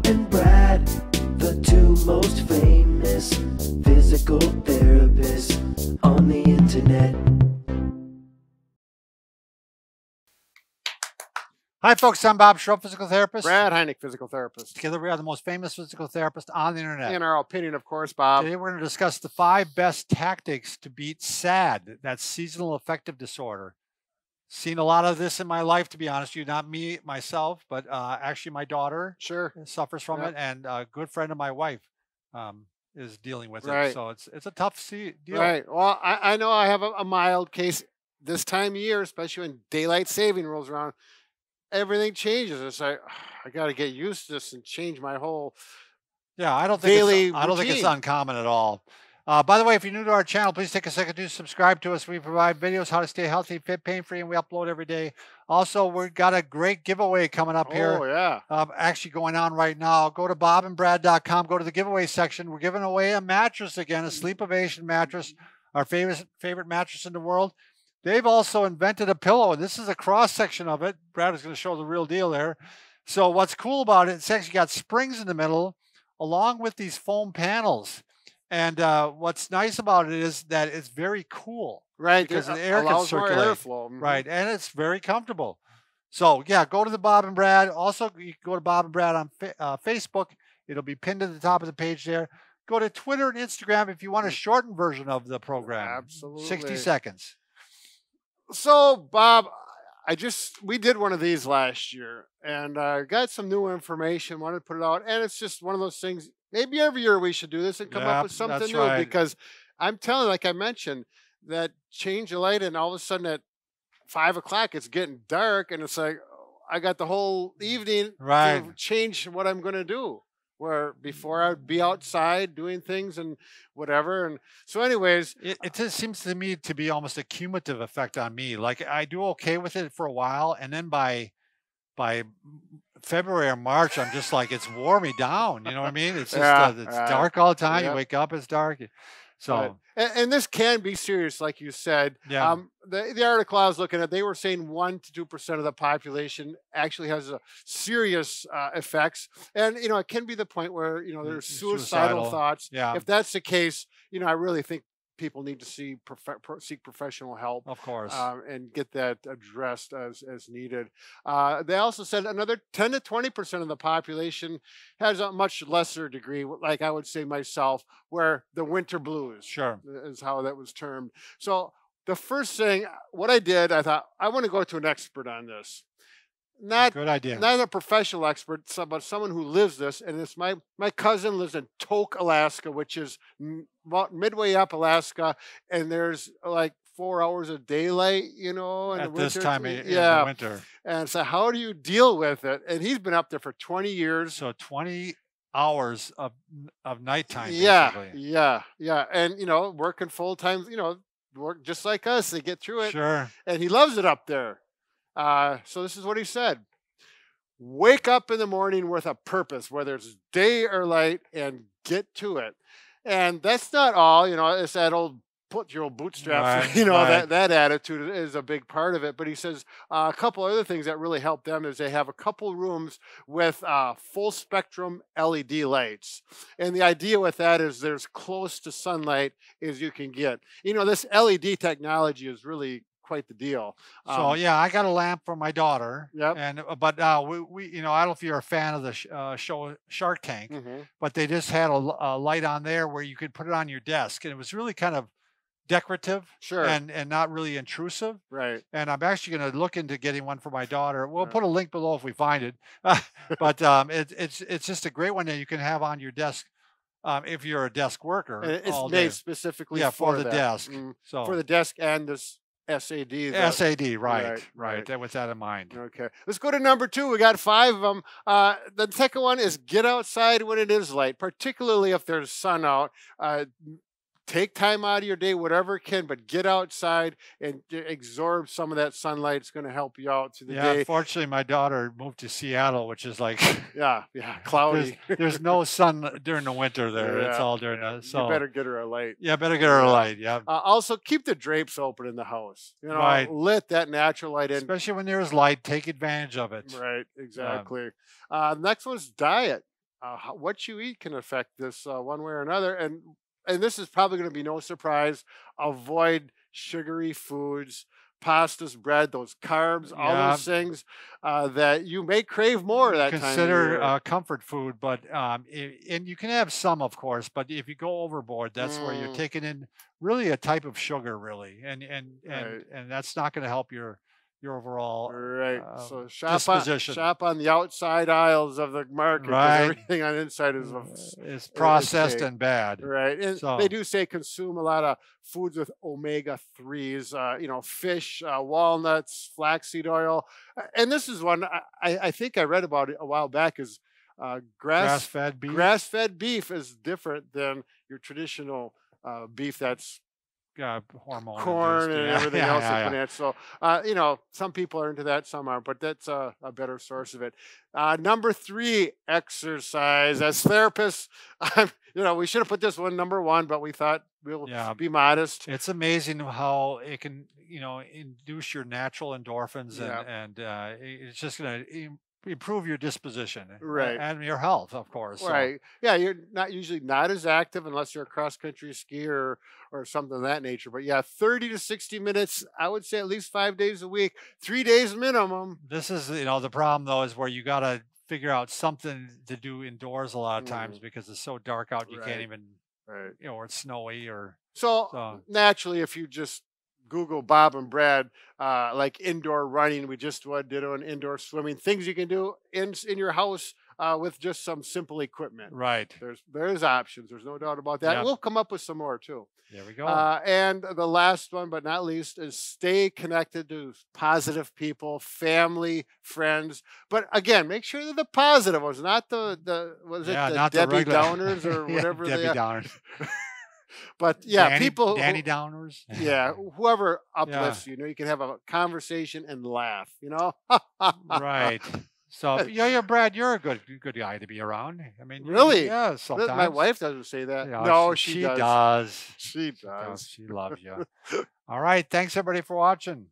and Brad, the two most famous physical therapists on the internet. Hi, folks. I'm Bob Schrupp, physical therapist. Brad Heineck, physical therapist. Together, we are the most famous physical therapists on the internet. In our opinion, of course, Bob. Today, we're going to discuss the 5 best tactics to beat SAD, that's seasonal affective disorder. Seen a lot of this in my life, to be honest with you. Not me, myself, but actually my daughter suffers from it, and a good friend of my wife is dealing with it. So it's a tough deal. Right. Well, I know I have a mild case this time of year, especially when daylight saving rolls around. Everything changes. It's like I got to get used to this and change my whole I don't think it's uncommon at all. By the way, if you're new to our channel, please take a second to subscribe to us. We provide videos how to stay healthy, fit, pain-free, and we upload every day. Also, we've got a great giveaway coming up here. Oh, yeah. Actually going on right now. Go to bobandbrad.com, go to the giveaway section. We're giving away a mattress again, a SleepOvation mattress, our favorite mattress in the world. They've also invented a pillow, and this is a cross-section of it. Brad is going to show the real deal there. So what's cool about it, it's actually got springs in the middle, along with these foam panels. And what's nice about it is that it's very cool. Right. Because the air can circulate. Airflow. Right. And it's very comfortable. So, yeah, go to the Bob and Brad. Also, you can go to Bob and Brad on Facebook. It'll be pinned to the top of the page there. Go to Twitter and Instagram if you want a shortened version of the program. Absolutely. 60 seconds. So, Bob, we did one of these last year, and got some new information, wanted to put it out, and it's just one of those things. Maybe every year we should do this and come up with something new, because I'm telling you, like I mentioned, that change of light, and all of a sudden at 5 o'clock it's getting dark, and it's like I got the whole evening to change what I'm going to do. Where before I'd be outside doing things and whatever. And so anyways. It just seems to me to be almost a cumulative effect on me. Like I do okay with it for a while, and then by February or March, I'm just like, it's wore me down. You know what I mean? It's just it's dark all the time. You wake up, it's dark. So and this can be serious, like you said. Yeah. The article I was looking at, they were saying 1 to 2% of the population actually has serious effects, and it can be the point where there's suicidal thoughts. Yeah. If that's the case, I really think people need to seek professional help, of course, and get that addressed as needed. They also said another 10 to 20% of the population has a much lesser degree, like I would say myself, where the winter blues is how that was termed. So the first thing, what I did, I thought, I want to go to an expert on this. Good idea. Not a professional expert, but someone who lives this. And it's my cousin lives in Tok, Alaska, which is about midway up Alaska, and there's like 4 hours of daylight, in at the this winter. time in the winter. And so how do you deal with it? And he's been up there for 20 years. So 20 hours of nighttime, basically. basically. Yeah. And, working full time, work just like us. They get through it. Sure. And he loves it up there. So this is what he said. Wake up in the morning with a purpose, whether it's day or light, and get to it. And that's not all, it's that old put your old bootstraps, that attitude is a big part of it. But he says a couple other things that really help them is they have a couple rooms with full spectrum LED lights. And the idea with that is there's close to sunlight as you can get. This LED technology is really quite the deal. So I got a lamp for my daughter. Yep. And but we I don't know if you're a fan of the show Shark Tank, but they just had a light on there where you could put it on your desk, and it was really kind of decorative, and not really intrusive. Right. And I'm actually going to look into getting one for my daughter. We'll put a link below if we find it. But it's just a great one that you can have on your desk. If you're a desk worker, and it's made specifically for the desk. So for the desk and this SAD. SAD, right. With that in mind. Okay. Let's go to number 2. We got 5 of them. The second one is get outside when it is light, particularly if there's sun out. Take time out of your day, whatever it can, but get outside and absorb some of that sunlight. It's going to help you out through the day. Fortunately, my daughter moved to Seattle, which is like cloudy. There's no sun during the winter there. It's all during the so. You better get her a light. Yeah, better get her a light. Yeah. Also, keep the drapes open in the house. Let that natural light in. Especially when there's light, take advantage of it. Right. Exactly. Next one's diet. what you eat can affect this one way or another. And this is probably going to be no surprise. Avoid sugary foods, pastas, bread, those carbs, all Yeah. those things that you may crave more that time of Consider year. comfort food, but and you can have some, of course. But if you go overboard, that's where you're Mm, taking in really a type of sugar, really, right. and that's not going to help your overall Right. So disposition. shop on the outside aisles of the market because Right. everything on the inside is It's is processed fake. and bad. Right. And So they do say consume a lot of foods with omega 3s, fish, walnuts, flaxseed oil. And this is one I think I read about it a while back is grass-fed beef, grass-fed beef is different than your traditional beef that's hormone corn induced. and Yeah, everything yeah, else yeah, they yeah. put in it. So, some people are into that, some aren't, but that's a better source of it. Number 3, exercise. As therapists, we should have put this one number 1, but we thought we'll Yeah. be modest. It's amazing how it can, induce your natural endorphins, Yeah. and it's just going to improve your disposition Right. and your health, of course. So, Right. Yeah, you're not as active unless you're a cross country skier or something of that nature. But yeah, 30 to 60 minutes, I would say at least 5 days a week, 3 days minimum. this is, the problem though is where you got to figure out something to do indoors a lot of times because it's so dark out you Right. can't even, Right. or it's snowy or So so. naturally, if you just Google Bob and Brad, like indoor running, we just did on indoor swimming, things you can do in your house with just some simple equipment. Right. There's options. There's no doubt about that. Yep. We'll come up with some more too. There we go. And the last one, but not least, is stay connected to positive people, family, friends. But again, make sure they're the positive ones, not the not the Debbie regular Downers or Yeah, whatever Debbie they are. Downers. But yeah, people Danny Downers. yeah, whoever uplifts you, you can have a conversation and laugh, Right. So yeah, Brad, you're a good guy to be around. I mean, Really? yeah. Sometimes My wife doesn't say that. Yeah, No, she she does. does. She She does. does. She loves you. All right. Thanks everybody for watching.